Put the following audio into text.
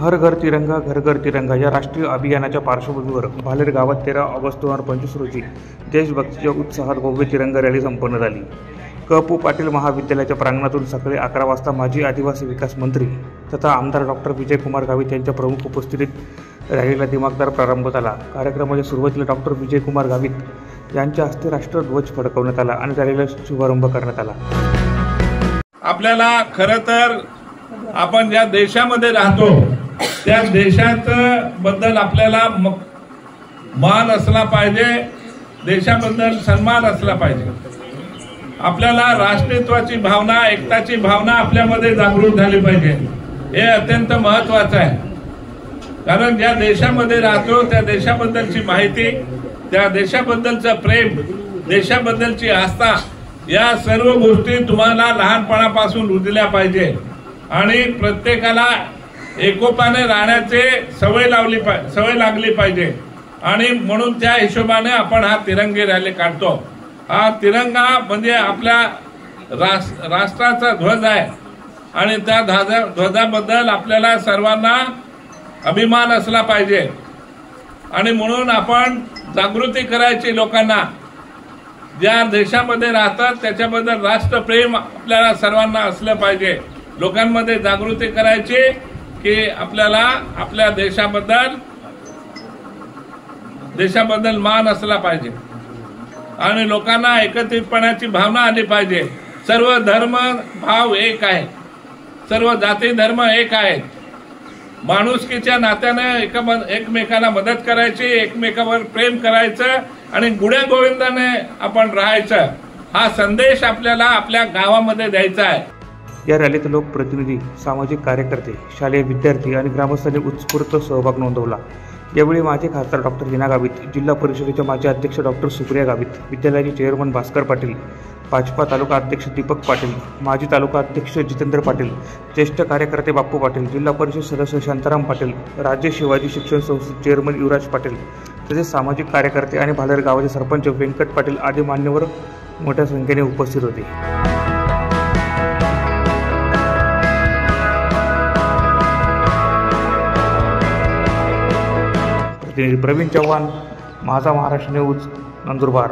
हर घर तिरंगा या राष्ट्रीय अभियानाच्या पार्श्वभूमीवर भालेर गावात 13 ऑगस्ट 2025 रोजी देशभक्तीच्या उत्साहात भव्य तिरंगा रॅली संपन्न झाली। क.पू. पाटील महाविद्यालयाच्या प्रांगणातून सकाळी 11 वाजता माजी आदिवासी विकास मंत्री तथा आमदार डॉक्टर विजयकुमार गावित यांच्या प्रमुख उपस्थितीत रॅलीला दिमाखदार प्रारंभ झाला। कार्यक्रमाच्या सुरुवातीला डॉक्टर विजयकुमार गावित यांच्या हस्ते राष्ट्रध्वज फडकवण्यात आला आणि रॅलीला शुभारंभ करण्यात आला। आपल्याला खरं तर आपण ज्या देशामध्ये राहतो त्या देशात बद्दल आपल्याला मान असला पाहिजे, देशाबद्दल सन्मान असला पाहिजे। आपल्याला राष्ट्रीयत्वाची भावना, एकताची भावना आपल्यामध्ये जागृत झाली पाहिजे। हे अत्यंत महत्त्वाचं आहे, कारण ज्या देशामध्ये राहतो त्या देशाबद्दलची माहिती, त्या देशाबद्दलचं प्रेम, देशाबद्दलची आस्था, या सर्व गोष्टी तुम्हाला लहानपणापासून रुजल्या पाहिजे आणि प्रत्येकाला एकोपाने राहण्याचे सवय लागली पाहिजे। आणि म्हणून त्या हिशोबाने आपण हा तिरंगी रॅली काढतो। हा तिरंगा म्हणजे आपल्या राष्ट्राचा ध्वज आहे आणि त्या ध्वजाबद्दल आपल्याला सर्वांना अभिमान असला पाहिजे आणि म्हणून आपण जागृती करायची लोकांना। ज्या देशामध्ये राहतात त्याच्याबद्दल राष्ट्रप्रेम आपल्याला सर्वांना असलं पाहिजे। लोकांमध्ये जागृती करायची की आपल्याला आपल्या देशाबद्दल मान असला पाहिजे आणि लोकांना एकत्रितपणाची भावना आली पाहिजे। सर्व धर्म भाव एक आहे, सर्व जाती धर्म एक आहेत। माणुसकीच्या नात्याने एकमेकांना मदत करायची, एकमेकांवर प्रेम करायचं आणि गुण्या गोविंदाने आपण राहायचं, हा संदेश आपल्याला आपल्या गावामध्ये द्यायचा आहे। या रॅलीत लोकप्रतिनिधी, सामाजिक कार्यकर्ते, शालेय विद्यार्थी आणि ग्रामस्थांनी उत्स्फूर्त सहभाग नोंदवला। यावेळी माजी खासदार डॉक्टर हिना गावित, जिल्हा परिषदेचे माजी अध्यक्ष डॉक्टर सुप्रिया गावित, विद्यालयाचे चेअरमन भास्कर पाटील, भाजपा तालुका अध्यक्ष दीपक पाटील, माजी तालुका अध्यक्ष जितेंद्र पाटील, ज्येष्ठ कार्यकर्ते बाप्पू पाटील, जिल्हा परिषद सदस्य शांताराम पाटील, राज्य शिवाजी शिक्षण संस्थेचे चेअरमन युवराज पाटील, तसेच सामाजिक कार्यकर्ते आणि भालेर गावाचे सरपंच व्यंकट पाटील आदी मान्यवर मोठ्या संख्येने उपस्थित होते। प्रतिनिधी प्रवीण चव्हाण, माझा महाराष्ट्र न्यूज, नंदुरबार।